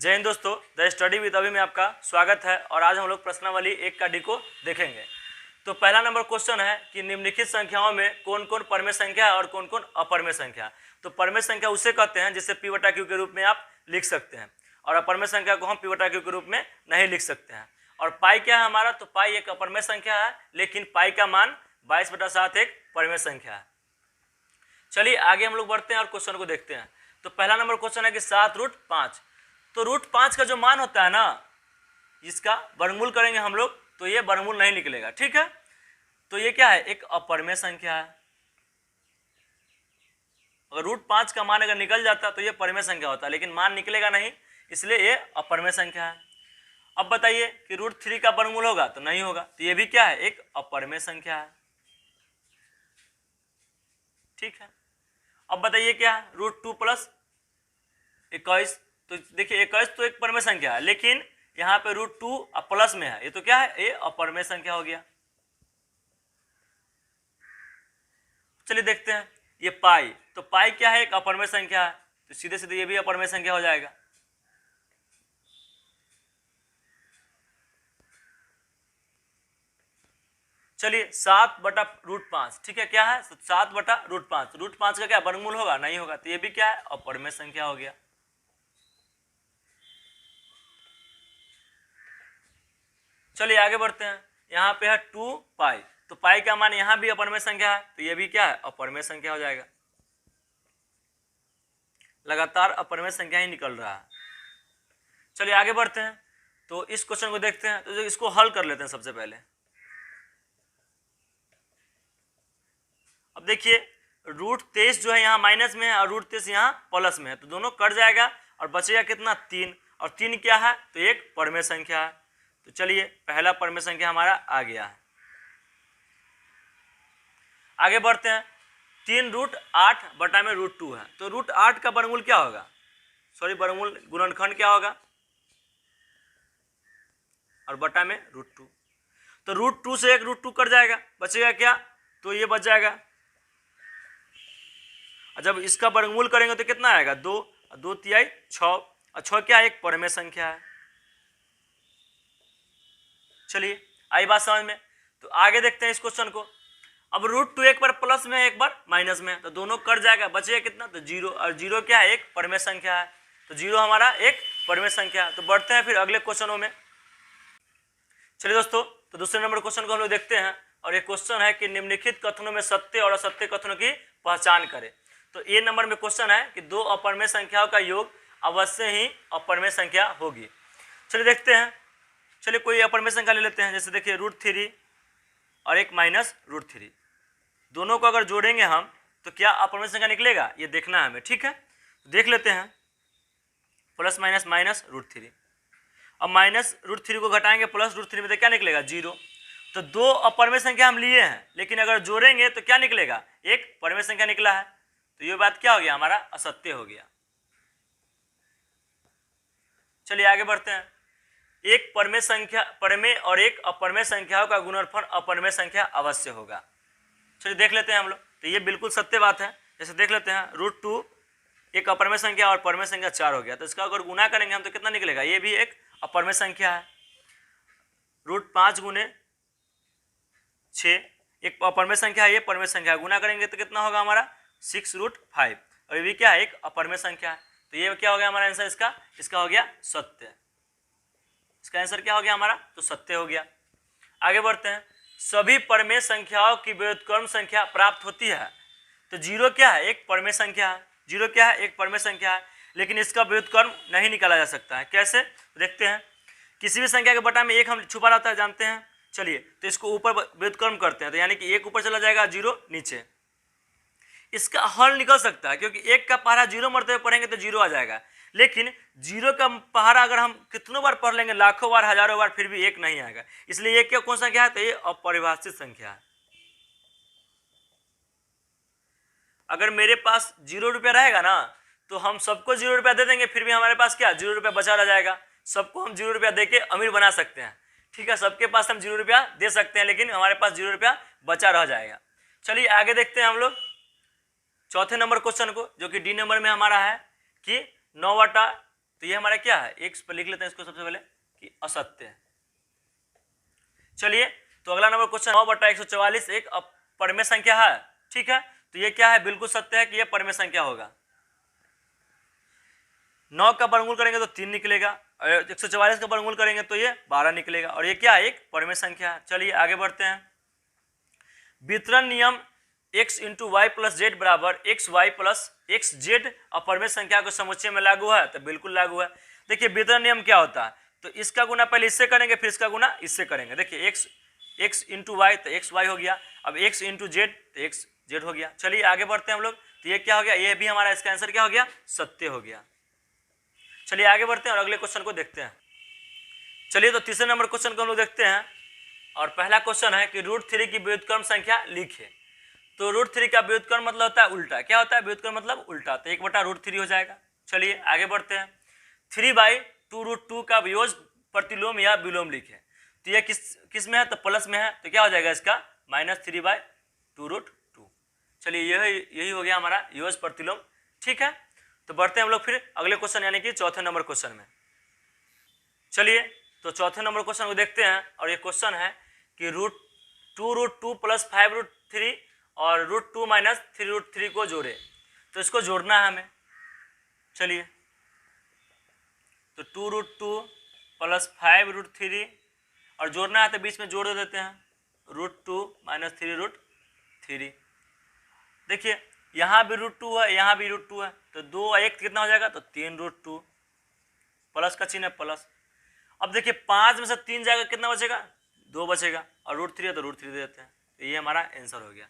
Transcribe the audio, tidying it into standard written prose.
जय हिंद दोस्तों, the study with अभी में आपका स्वागत है। और आज हम लोग प्रश्नावली 1 का डी को देखेंगे। तो पहला नंबर क्वेश्चन है कि निम्नलिखित संख्याओं में कौन कौन परमेय संख्या है और कौन कौन अपरमेय संख्या है। तो परमेय संख्या उसे कहते हैं जिसे p बटा क्यू के रूप में आप लिख सकते हैं, और अपरमेय संख्या को हम p बटा क्यू के रूप में नहीं लिख सकते हैं। और पाई क्या है हमारा, तो पाई एक अपरमेय संख्या है, लेकिन पाई का मान 22/7 एक परमेय संख्या है। चलिए आगे हम लोग बढ़ते हैं और क्वेश्चन को देखते हैं। तो पहला नंबर क्वेश्चन है कि 7√5। तो √5 का जो मान होता है ना, इसका वर्गमूल करेंगे हम लोग तो ये वर्गमूल नहीं निकलेगा, ठीक है। तो ये क्या है, एक अपरमेय संख्या है। अगर √5 का मान अगर निकल जाता तो ये परमेय संख्या होता, लेकिन मान निकलेगा नहीं, इसलिए ये अपरमेय संख्या है। अब बताइए कि √3 का वर्गमूल होगा तो नहीं होगा, तो ये भी क्या है, एक अपरमेय संख्या है, ठीक है। अब बताइए क्या है, √2 + 21। तो देखिए 21 तो एक परमेय संख्या है, लेकिन यहाँ पे √2 प्लस में है, ये तो क्या है, ये अपरमेय संख्या हो गया। चलिए देखते हैं ये पाई। तो पाई क्या है, एक अपरमेय संख्या है, तो सीधे सीधे ये भी अपरमेय संख्या हो जाएगा। चलिए 7/√5, ठीक है, क्या है 7/√5। √5 का क्या वर्गमूल होगा, नहीं होगा, तो ये भी क्या है, अपरमेय संख्या हो गया। चलिए आगे बढ़ते हैं। यहाँ पे है 2 पाई, तो पाई का मान यहाँ भी अपरमेय संख्या है, तो ये भी क्या है, अपरमेय संख्या हो जाएगा। लगातार अपरमेय संख्या ही निकल रहा है। चलिए आगे बढ़ते हैं, तो इस क्वेश्चन को देखते हैं। तो इसको हल कर लेते हैं सबसे पहले। अब देखिए √23 जो है यहाँ माइनस में है और √23 यहाँ प्लस में है, तो दोनों कट जाएगा और बचेगा कितना, 3। और 3 क्या है, तो एक परमेय संख्या है। तो चलिए पहला परमेय संख्या हमारा आ गया है। आगे बढ़ते हैं। 3√8 बटा में √2 है, तो √8 का वर्गमूल क्या होगा, सॉरी वर्गमूल गुणनखंड क्या होगा, और बटा में √2। तो √2 से एक √2 कट जाएगा, बचेगा क्या, तो ये बच जाएगा। और जब इसका वर्गमूल करेंगे तो कितना आएगा, 2 और 2 तिहाई 6, और 6 क्या है, एक परमेय संख्या है। चलिए आई बात समझ में। तो आगे देखते हैं इस क्वेश्चन को। अब √2 एक बार प्लस में है, एक बार माइनस में है, तो दोनों कट जाएगा, बचेगा कितना, तो 0। और 0 क्या है, एक परमेय संख्या है, तो 0 हमारा एक परमेय संख्या है। तो बढ़ते हैं फिर अगले क्वेश्चनों में। चलिए दोस्तों, तो दूसरे नंबर क्वेश्चन को हम लोग देखते हैं, और ये क्वेश्चन है कि निम्नलिखित कथनों में सत्य और असत्य कथनों की पहचान करें। तो ए नंबर में क्वेश्चन है कि 2 अपरमेय संख्याओं का योग अवश्य ही अपरमेय संख्या होगी। चलिए देखते हैं। चलिए कोई अपरमेय संख्या ले लेते हैं, जैसे देखिए √3 और एक -√3, दोनों को अगर जोड़ेंगे हम तो क्या अपरमेय संख्या निकलेगा, ये देखना है हमें, ठीक है। देख लेते हैं, प्लस माइनस -√3। अब -√3 को घटाएंगे +√3 में तो क्या निकलेगा, 0। तो 2 अपरमेय संख्या हम लिए हैं, लेकिन अगर जोड़ेंगे तो क्या निकलेगा, एक परमेय संख्या निकला है, तो ये बात क्या हो गया, हमारा असत्य हो गया। चलिए आगे बढ़ते हैं। एक परमेय और एक अपरमेय संख्याओं का गुणनफल अपरमेय संख्या अवश्य होगा। चलिए देख लेते हैं हम लोग, तो ये बिल्कुल सत्य बात है। जैसे देख लेते हैं, √2 एक अपरमेय संख्या और परमेय संख्या 4 हो गया, तो इसका अगर गुना करेंगे हम तो कितना निकलेगा, ये भी एक अपरमेय संख्या है। √5 × 6 एक अपरमेय संख्या है, ये परमेय संख्या, गुना करेंगे तो कितना होगा हमारा, 6√5, और ये भी क्या है, एक अपरमेय संख्या है। तो ये क्या हो गया हमारा आंसर, इसका हो गया सत्य। इसका आंसर क्या हो गया हमारा, तो सत्य हो गया। आगे बढ़ते हैं। सभी परमेय संख्याओं की व्युत्क्रम संख्या प्राप्त होती है। तो 0 क्या है, एक परमेय संख्या है, 0 क्या है, एक परमेय संख्या है, लेकिन इसका व्युत्क्रम नहीं निकाला जा सकता है। कैसे, देखते हैं। किसी भी संख्या के बटा में 1 हम छुपा रहता है, जानते हैं। चलिए तो इसको ऊपर व्युत्क्रम करते हैं, तो यानी कि 1 ऊपर चला जाएगा, 0 नीचे। इसका हल निकल सकता है, क्योंकि 1 का पहाड़ा 0 मरते हुए पढ़ेंगे तो 0 आ जाएगा, लेकिन 0 का पहाड़ा अगर हम कितनों बार पढ़ लेंगे, लाखों बार, हजारों बार, फिर भी 1 नहीं आएगा। इसलिए ये क्या, कौन सा संख्या है, तो ये अपरिभाषित संख्या है। अगर मेरे पास 0 रुपया रहेगा ना, तो हम सबको 0 रुपया दे देंगे, फिर भी हमारे पास क्या, 0 रुपया बचा रह जाएगा। सबको हम 0 रुपया दे के अमीर बना सकते हैं, ठीक है, सबके पास हम 0 रुपया दे सकते हैं, लेकिन हमारे पास 0 रुपया बचा रह जाएगा। चलिए आगे देखते हैं हम लोग चौथे नंबर क्वेश्चन को, जो कि डी नंबर में हमारा है कि 9/4 तो ये हमारा क्या है, एक पर लिख लेते हैं इसको सबसे पहले कि असत्य है। चलिए तो अगला नंबर क्वेश्चन, 9/144 एक परमेय संख्या है, ठीक है। तो ये क्या है, बिल्कुल सत्य है कि ये परमेय संख्या होगा। 9 का वर्गमूल करेंगे तो 3 निकलेगा, और 144 का वर्गमूल करेंगे तो ये 12 निकलेगा, और ये क्या है, एक परमेय संख्या है। चलिए आगे बढ़ते हैं। वितरण नियम x into Y plus Z बराबर X Y plus X Z अपरमेय संख्या को समुच्चय में लागू है, तो बिल्कुल लागू है। देखिए वितरण नियम क्या होता है, तो इसका गुना पहले इससे करेंगे, फिर इसका गुना इससे करेंगे। देखिए x इंटू वाई तो एक्स वाई हो गया, अब x इंटू जेड तो एक्स जेड हो गया। चलिए आगे बढ़ते हैं हम लोग। तो ये क्या हो गया, ये भी हमारा इसका आंसर क्या हो गया, सत्य हो गया। चलिए आगे बढ़ते हैं और अगले क्वेश्चन को देखते हैं। चलिए तो तीसरे नंबर क्वेश्चन को हम लोग देखते हैं, और पहला क्वेश्चन है कि √3 की व्युत्क्रम संख्या लिखिए। तो √3 का व्युत्क्रम मतलब होता है उल्टा। क्या होता है व्युत्क्रम मतलब उल्टा, तो 1/√3 हो जाएगा। चलिए आगे बढ़ते हैं। 3/2√2 का वियोज्य प्रतिलोम या विलोम लिखे। तो ये किस में है, तो प्लस में है, तो क्या हो जाएगा इसका -3/2√2। चलिए यही हो गया हमारा योज्य प्रतिलोम, ठीक है। तो बढ़ते हैं हम लोग फिर अगले क्वेश्चन यानी कि चौथे नंबर क्वेश्चन में। चलिए तो चौथे नंबर क्वेश्चन को देखते हैं, और ये क्वेश्चन है कि √2 + 5√3 और √2 - 3√3 को जोड़े। तो इसको जोड़ना है हमें। चलिए तो 2√2 + 5√3 और जोड़ना है, तो बीच में जोड़ देते हैं √2 - 3√3। देखिए यहाँ भी √2 है, यहाँ भी √2 है, तो 2 और 1 कितना हो जाएगा, तो 3√2, प्लस का चिन्ह है प्लस। अब देखिए 5 में से 3 जाएगा, कितना बचेगा, 2 बचेगा, और √3 है तो √3 दे देते हैं। तो ये हमारा आंसर हो गया।